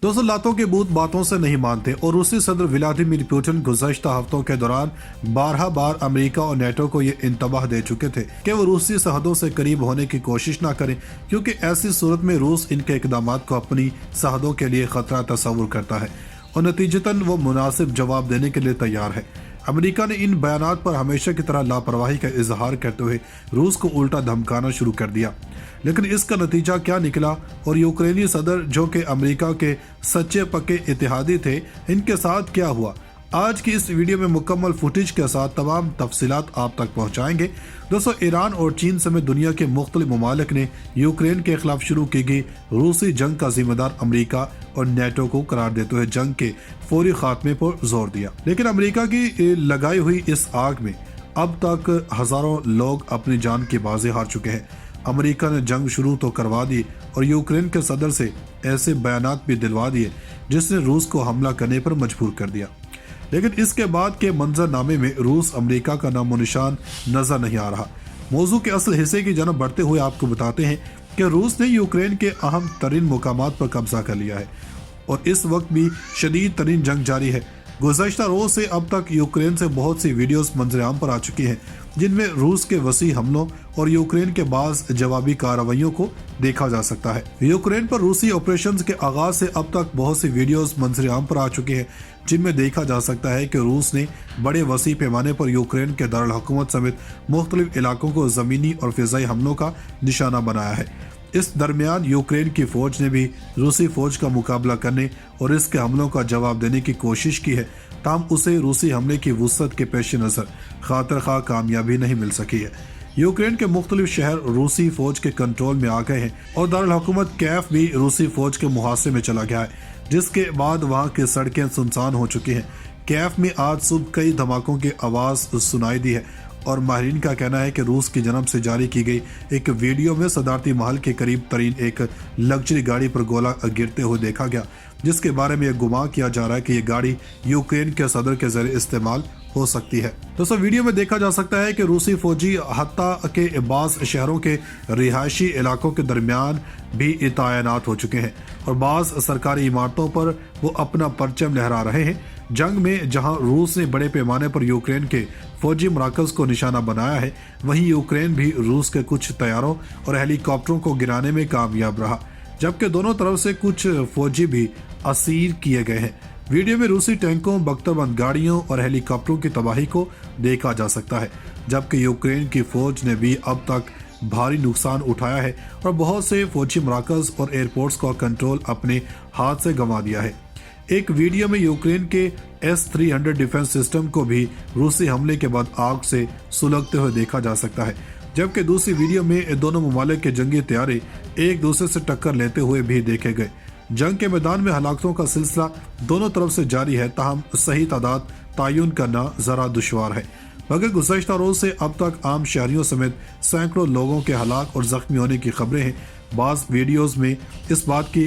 दोस्तों, लातों के भूत बातों से नहीं मानते और रूसी सदर व्लादिमीर पुतिन गुज़श्ता हफ्तों के दौरान 12 बार अमेरिका और नेटो को ये इंतबाह दे चुके थे कि वो रूसी सरहदों से करीब होने की कोशिश ना करें, क्योंकि ऐसी सूरत में रूस इनके इकदामात को अपनी सरहदों के लिए खतरा तस्वुर करता है और नतीजतन वो मुनासिब जवाब देने के लिए तैयार है। अमेरिका ने इन बयानात पर हमेशा की तरह लापरवाही का इजहार करते हुए रूस को उल्टा धमकाना शुरू कर दिया, लेकिन इसका नतीजा क्या निकला और यूक्रेनी सदर जो कि अमेरिका के सच्चे पक्के इत्तेहादी थे, इनके साथ क्या हुआ, आज की इस वीडियो में मुकम्मल फुटेज के साथ तमाम तफसीलात आप तक पहुंचाएंगे। दोस्तों, ईरान और चीन समेत दुनिया के मुख्तलिफ ममालिक ने यूक्रेन के खिलाफ शुरू की गई रूसी जंग का जिम्मेदार अमेरिका और नेटो को करार देते हुए जंग के फौरी खात्मे पर जोर दिया, लेकिन अमेरिका की लगाई हुई इस आग में अब तक हजारों लोग अपनी जान की बाजी हार चुके हैं। अमेरिका ने जंग शुरू तो करवा दी और यूक्रेन के सदर से ऐसे बयानात भी दिलवा दिए जिसने रूस को हमला करने पर मजबूर कर दिया, लेकिन इसके बाद के मंजरनामे में रूस अमेरिका का नामो निशान नजर नहीं आ रहा। मौजू के असल हिस्से की जानब बढ़ते हुए आपको बताते हैं कि रूस ने यूक्रेन के अहम तरीन मुकामात पर कब्जा कर लिया है और इस वक्त भी शदीद तरीन जंग जारी है। गुज़श्ता रोज से अब तक यूक्रेन से बहुत सी वीडियोस मंजर-ए-आम पर आ चुकी हैं, जिनमें रूस के वसी हमलों और यूक्रेन के बाज़ जवाबी कार्रवाइयों को देखा जा सकता है। यूक्रेन पर रूसी ऑपरेशंस के आगाज से अब तक बहुत सी वीडियोस मंजर-ए-आम पर आ चुकी हैं, जिनमें देखा जा सकता है कि रूस ने बड़े वसी पैमाने पर यूक्रेन के दारुल हुकूमत समेत मुख्तलिफ इलाकों को ज़मीनी और फ़िज़ाई हमलों का निशाना बनाया है। इस दरमियान यूक्रेन की फौज ने भी रूसी फौज का मुकाबला करने और इसके हमलों का जवाब देने की कोशिश की है, ताहम उसे रूसी हमले की वुसअत के पेश नज़र खातिर खा कामयाबी नहीं मिल सकी है। यूक्रेन के मुख्तलिफ शहर रूसी फौज के कंट्रोल में आ गए हैं और दारुल हुकूमत कैफ भी रूसी फौज के मुहासरे में चला गया है, जिसके बाद वहाँ की सड़कें सुनसान हो चुकी हैं। कैफ में आज सुबह कई धमाकों की आवाज़ सुनाई दी है और माहिरीन का कहना है कि रूस की जनब से जारी की गई एक वीडियो में सदारती महल के करीब तरीन एक लग्जरी गाड़ी पर गोला गिरते हुए देखा गया, जिसके बारे में यह गुमान किया जा रहा है कि यह गाड़ी यूक्रेन के सदर के जरिए इस्तेमाल हो सकती है। दोस्तों, वीडियो में देखा जा सकता है कि रूसी फौजी हत्ता के बाज़ शहरों के रिहायशी इलाकों के दरमियान भी तैनात हो चुके हैं और बाज़ सरकारी इमारतों पर वो अपना परचम लहरा रहे हैं। जंग में जहां रूस ने बड़े पैमाने पर यूक्रेन के फौजी मराकज़ को निशाना बनाया है, वहीं यूक्रेन भी रूस के कुछ तैयारों और हेलीकॉप्टरों को गिराने में कामयाब रहा, जबकि दोनों तरफ से कुछ फौजी भी असीर किए गए हैं। वीडियो में रूसी टैंकों, बख्तरबंद गाड़ियों और हेलीकॉप्टरों की तबाही को देखा जा सकता है, जबकि यूक्रेन की फौज ने भी अब तक भारी नुकसान उठाया है और बहुत से फौजी मराकज़ और एयरपोर्ट्स का कंट्रोल अपने हाथ से गंवा दिया है। एक वीडियो में यूक्रेन के S-300 डिफेंस सिस्टम को भी रूसी हमले के बाद आग से सुलगते हुए देखा जा सकता है, जबकि दूसरी वीडियो में दोनों ममालिक के जंगी तैयारे एक दूसरे से टक्कर लेते हुए भी देखे गए। जंग के मैदान में हलाकतों का सिलसिला दोनों तरफ से जारी है, ताहम सही तादाद तयन करना ज़रा दुश्वार है, मगर गुज़श्ता रोज से अब तक आम शहरियों समेत सैकड़ों लोगों के हलाक और जख्मी होने की खबरें हैं। बाज़ वीडियोज़ में इस बात की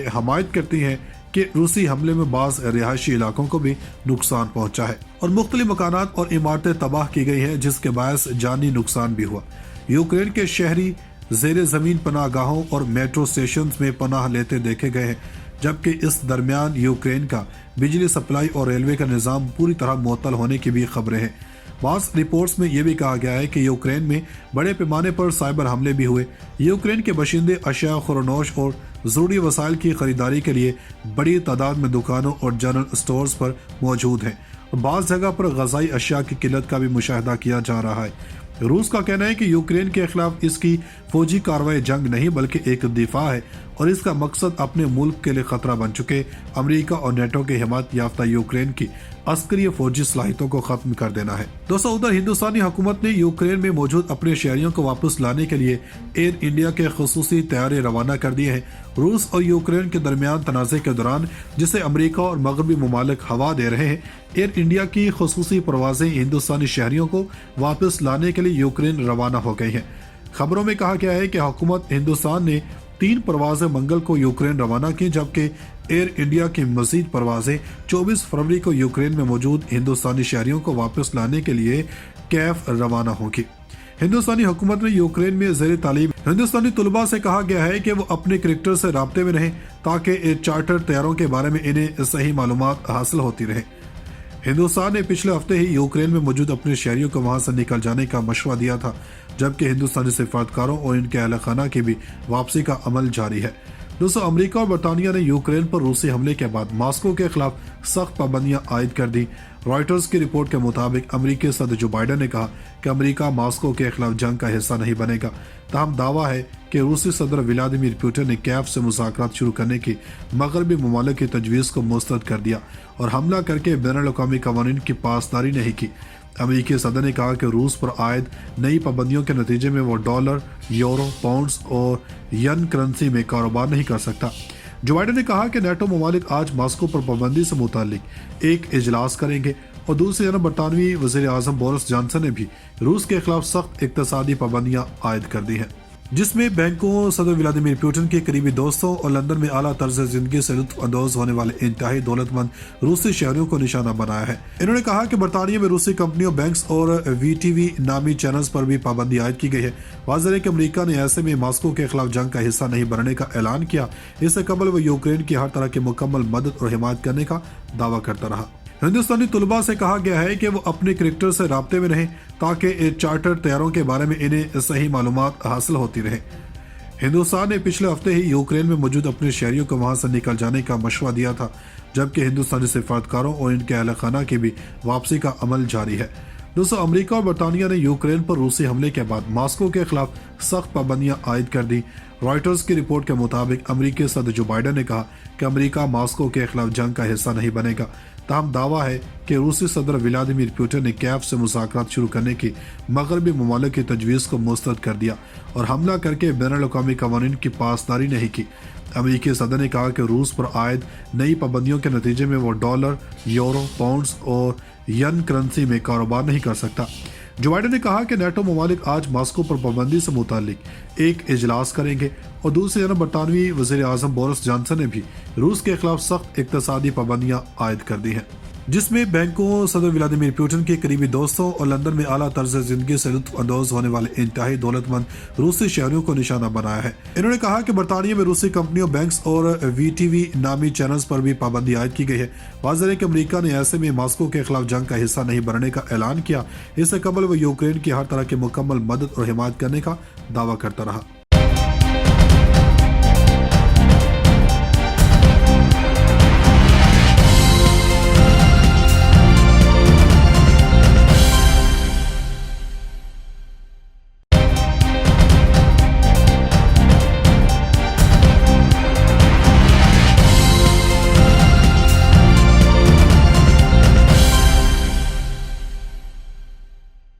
हमायत करती हैं कि रूसी हमले में बाज़ रिहायशी इलाकों को भी नुकसान पहुंचा है और मुख्तलिफ मकानात और इमारतें तबाह की गई हैं, जिसके बायस जानी नुकसान भी हुआ। यूक्रेन के शहरी ज़ेरे ज़मीन पनाहगाहों और मेट्रो स्टेशन में पनाह लेते देखे गए हैं, जबकि इस दरमियान यूक्रेन का बिजली सप्लाई और रेलवे का निज़ाम पूरी तरह मुअत्तल होने की भी खबरें हैं। बाज़ रिपोर्ट्स में यह भी कहा गया है कि यूक्रेन में बड़े पैमाने पर साइबर हमले भी हुए। यूक्रेन के बशिंदे अशिया खुरनोश और ज़रूरी वसाइल की खरीदारी के लिए बड़ी तादाद में दुकानों और जनरल स्टोर्स पर मौजूद हैं और बाज़ जगह पर ग़ज़ाई अशिया की किल्लत का भी मुशाहिदा किया जा रहा है। रूस का कहना है कि यूक्रेन के खिलाफ इसकी फौजी कार्रवाई जंग नहीं बल्कि एक दिफा है और इसका मकसद अपने मुल्क के लिए खतरा बन चुके अमेरिका और नेटो के हिमायत याफ्ता यूक्रेन की अस्करी फौजी सलाहियतों को खत्म कर देना है। दोस्तों, उधर हिंदुस्तानी हुकूमत ने यूक्रेन में मौजूद अपने शहरियों को वापस लाने के लिए एयर इंडिया के खुसूसी तैयारे रवाना कर दिए हैं। रूस और यूक्रेन के दरमियान तनाज़े के दौरान, जिसे अमेरिका और मगरबी ममालिक हवा दे रहे हैं, एयर इंडिया की खुसूसी परवाजें हिंदुस्तानी शहरियों को वापस लाने के लिए यूक्रेन रवाना हो गई हैं। खबरों में कहा गया है कि हुकूमत हिंदुस्तान ने 3 परवाजें मंगल को यूक्रेन रवाना की, जबकि एयर इंडिया की मजीद परवाजें 24 फरवरी को यूक्रेन में मौजूद हिंदुस्तानी शहरियों को वापस लाने के लिए कैफ रवाना होगी। हिंदुस्तानी हुकूमत ने यूक्रेन में ज़ेर तालीम हिंदुस्तानी तलबा से कहा गया है कि वो अपने क्रिकेटर से राब्ते में रहें ताकि चार्टर तैयारों के बारे में इन्हें सही मालूमात हासिल होती रहे। हिंदुस्तान ने पिछले हफ्ते ही यूक्रेन में मौजूद अपने शहरियों को वहां से निकल जाने का मशवरा दिया था, जबकि हिंदुस्तानी सिफारतकारों और इनके अहल खाना की भी वापसी का अमल जारी है। दोस्तों, अमेरिका और बरतानिया ने यूक्रेन पर रूसी हमले के बाद मॉस्को के खिलाफ सख्त पाबंदियां आयद कर दी। रॉयटर्स की रिपोर्ट के मुताबिक अमेरिकी सदर जो बाइडन ने कहा कि अमेरिका मॉस्को के खिलाफ जंग का हिस्सा नहीं बनेगा। ताहम दावा है कि रूसी सदर व्लादिमीर पुतिन ने कीव से मुज़ाकरात शुरू करने की मगरबी ममालिक की तजवीज़ को मुस्तरद कर दिया और हमला करके बैनुल-अक़वामी क़वानीन की पासदारी नहीं की। अमेरिकी सदर ने कहा कि रूस पर आयद नई पाबंदियों के नतीजे में वो डॉलर, यूरो, पाउंड्स और यन करेंसी में कारोबार नहीं कर सकता। जो बाइडन ने कहा कि नेटो ममालिक आज मॉस्को पर पाबंदी से मुतालिक एक इजलास करेंगे और दूसरी तरफ बरतानवी वज़ीर आज़म बोरिस जॉनसन ने भी रूस के खिलाफ सख्त इक़्तिसादी पाबंदियां आयद कर दी हैं, जिसमें बैंकों, सदर व्लादिमीर पुतिन के करीबी दोस्तों और लंदन में आला तर्ज ज़िंदगी से लुत्फ़ अंदोज़ होने वाले इंतहाई दौलतमंद रूसी शहरियों को निशाना बनाया है। इन्होंने कहा कि बरतानिया में रूसी कंपनियों, बैंक्स और VTV नामी चैनल्स पर भी पाबंदी आयद की गई है। वाज़ेह है कि अमेरिका ने ऐसे में मॉस्को के खिलाफ जंग का हिस्सा नहीं बनने का ऐलान किया। इससे कबल वो यूक्रेन की हर तरह की मुकम्मल मदद और हिमायत करने का दावा करता रहा। हिंदुस्तानी तलबा से कहा गया है कि वो अपने क्रिकेटर से राब्ते में रहें ताकि चार्टर तैयारों के बारे में इन्हें सही मालूमात हासिल होती रहे। हिंदुस्तान ने पिछले हफ्ते ही यूक्रेन में मौजूद अपने शहरियों को वहां से निकल जाने का मशवरा दिया था, जबकि हिंदुस्तानी सिफारतकारों और इनके अहल खाना की भी वापसी का अमल जारी है। दोस्तों, अमेरिका और बरतानिया ने यूक्रेन पर रूसी हमले के बाद मॉस्को के खिलाफ सख्त पाबंदियां आयद कर दी। रॉयटर्स की रिपोर्ट के मुताबिक अमेरिकी सदर जो बाइडन ने कहा कि अमेरिका मॉस्को के खिलाफ जंग का हिस्सा नहीं बनेगा। ताहम दावा है कि रूसी सदर व्लादिमीर पुतिन ने कीव से मुज़ाकरात शुरू करने की मगरबी ममालिक की तजवीज़ को मुस्तरद कर दिया और हमला करके बैनुल-अक़वामी क़वानीन की पासदारी नहीं की। अमेरिकी सदर ने कहा कि रूस पर आयद नई पाबंदियों के नतीजे में वो डॉलर, यूरो, पाउंड्स और यन करेंसी में कारोबार नहीं कर सकता। जो बाइडन ने कहा कि नेटो ममालिक आज मॉस्को पर पाबंदी से मुतालिक एक इजलास करेंगे और दूसरी तरफ बरतानवी वज़ीर आज़म बोरिस जॉनसन ने भी रूस के खिलाफ सख्त इक़्तिसादी पाबंदियां आयद कर दी हैं, जिसमें बैंकों, सदर व्लादिमीर पुतिन के करीबी दोस्तों और लंदन में आला तर्ज ज़िंदगी से लुत्फ़ अंदोज़ होने वाले इंतहाई दौलतमंद रूसी शहरियों को निशाना बनाया है। इन्होंने कहा कि बरतानिया में रूसी कंपनियों, बैंक्स और VTV नामी चैनल्स पर भी पाबंदी आयद की गई है। वाज़ेह है कि अमेरिका ने ऐसे में मॉस्को के खिलाफ जंग का हिस्सा नहीं बनने का ऐलान किया। इससे कबल वो यूक्रेन की हर तरह की मुकम्मल मदद और हिमायत करने का दावा करता रहा।